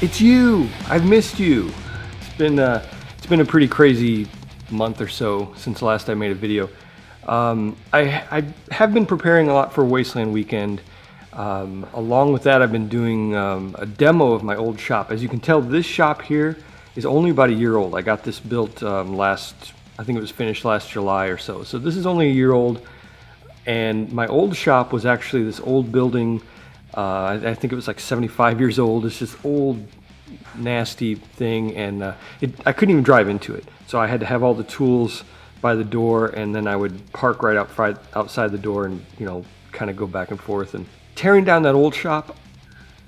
It's you! I've missed you! It's been a pretty crazy month or so since last I made a video. I have been preparing a lot for Wasteland Weekend. Along with that, I've been doing a demo of my old shop. As you can tell, this shop here is only about a year old. I got this built I think it was finished last July or so. So this is only a year old. And my old shop was actually this old building. I think it was like 75 years old. It's this old, nasty thing, and I couldn't even drive into it. So I had to have all the tools by the door, and then I would park right outside the door and, you know, kind of go back and forth. And tearing down that old shop,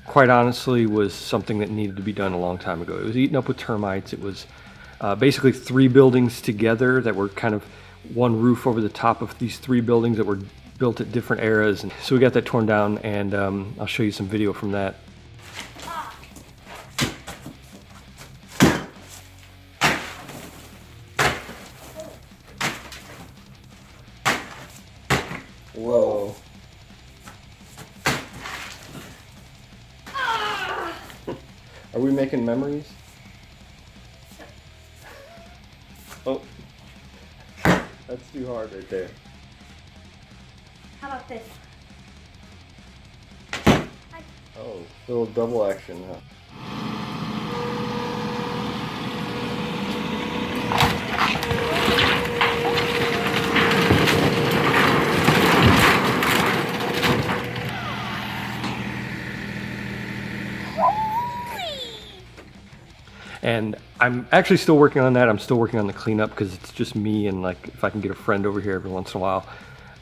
quite honestly, was something that needed to be done a long time ago. It was eaten up with termites. It was basically 3 buildings together that were kind of one roof over the top of these 3 buildings that were built at different eras. And so we got that torn down, and I'll show you some video from that. Whoa. Are we making memories? Oh. That's too hard right there. How about this? Oh, little double action, huh? And I'm actually still working on that. I'm still working on the cleanup because it's just me, and like if I can get a friend over here every once in a while,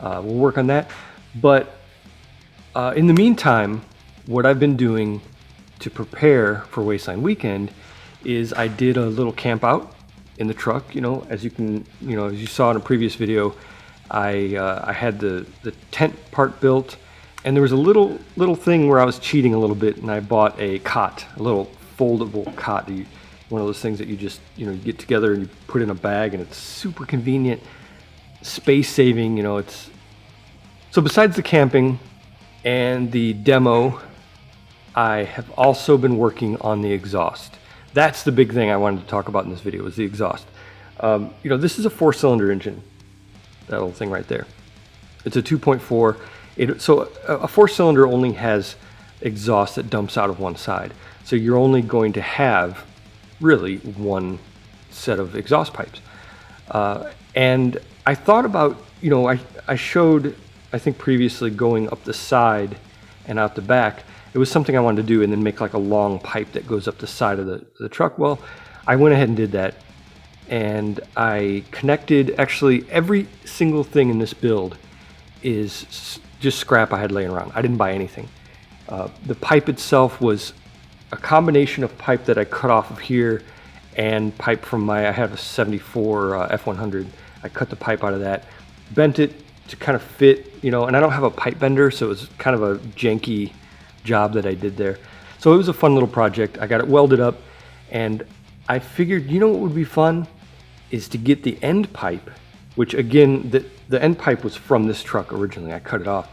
we'll work on that. But in the meantime, what I've been doing to prepare for Wasteland Weekend is I did a little camp out in the truck. You know, as you saw in a previous video, I had the tent part built, and there was a little thing where I was cheating a little bit, and I bought a cot, a little foldable cot. One of those things that you just, you get together and you put in a bag, and it's super convenient, space saving, So besides the camping and the demo, I have also been working on the exhaust. That's the big thing I wanted to talk about in this video, is the exhaust. This is a 4-cylinder engine, that little thing right there. It's a 2.4. So a 4-cylinder only has exhaust that dumps out of one side. So you're only going to have really one set of exhaust pipes. And I thought about, I showed, I think previously, going up the side and out the back. It was something I wanted to do, and then make like a long pipe that goes up the side of the truck. Well, I went ahead and did that. And I connected, actually every single thing in this build is just scrap I had laying around. I didn't buy anything. The pipe itself was a combination of pipe that I cut off of here and pipe from I have a 74 F100. I cut the pipe out of that, bent it to kind of fit, and I don't have a pipe bender, so it was kind of a janky job that I did there. So it was a fun little project. I got it welded up, and I figured, what would be fun is to get the end pipe, which again, the end pipe was from this truck originally. I cut it off,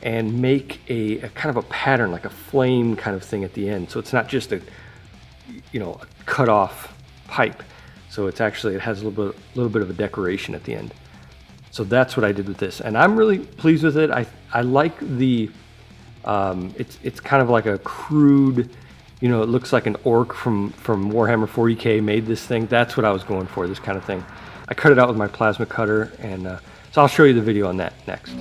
and make a kind of a pattern, like a flame kind of thing at the end. So it's not just a cut off pipe. So it has a little bit of a decoration at the end. So that's what I did with this, and I'm really pleased with it. I like the it's kind of like a crude, it looks like an orc from Warhammer 40K made this thing. That's what I was going for, this kind of thing. I cut it out with my plasma cutter, and so I'll show you the video on that next.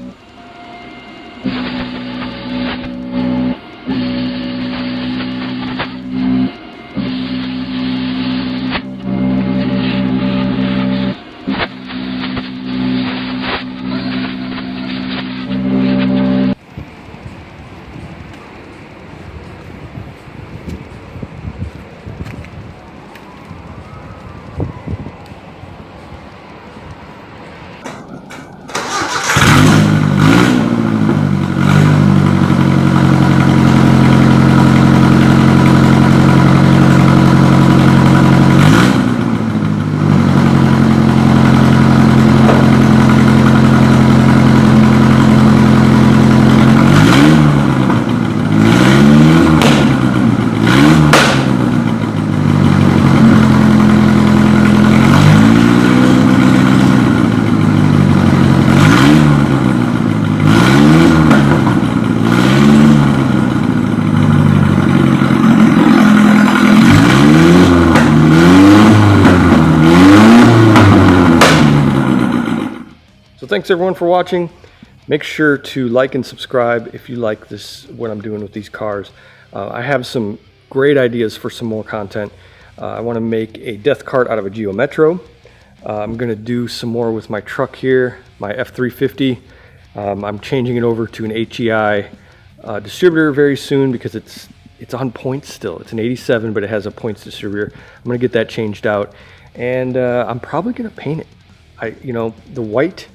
So thanks everyone for watching. Make sure to like and subscribe if you like what I'm doing with these cars. I have some great ideas for some more content. I want to make a death cart out of a Geo Metro. I'm going to do some more with my truck here, my F350. I'm changing it over to an HEI distributor very soon because it's on points still. It's an 87, but it has a points distributor. I'm going to get that changed out, and I'm probably going to paint it. The white.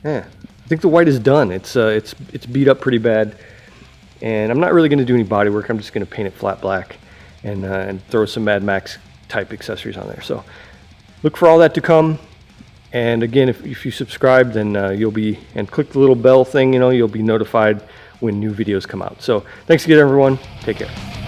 I think the white is done. It's beat up pretty bad, and I'm not really going to do any body work. I'm just going to paint it flat black and throw some Mad Max type accessories on there. So look for all that to come. And again, if you subscribe, then and click the little bell thing, you'll be notified when new videos come out. So thanks again, everyone. Take care.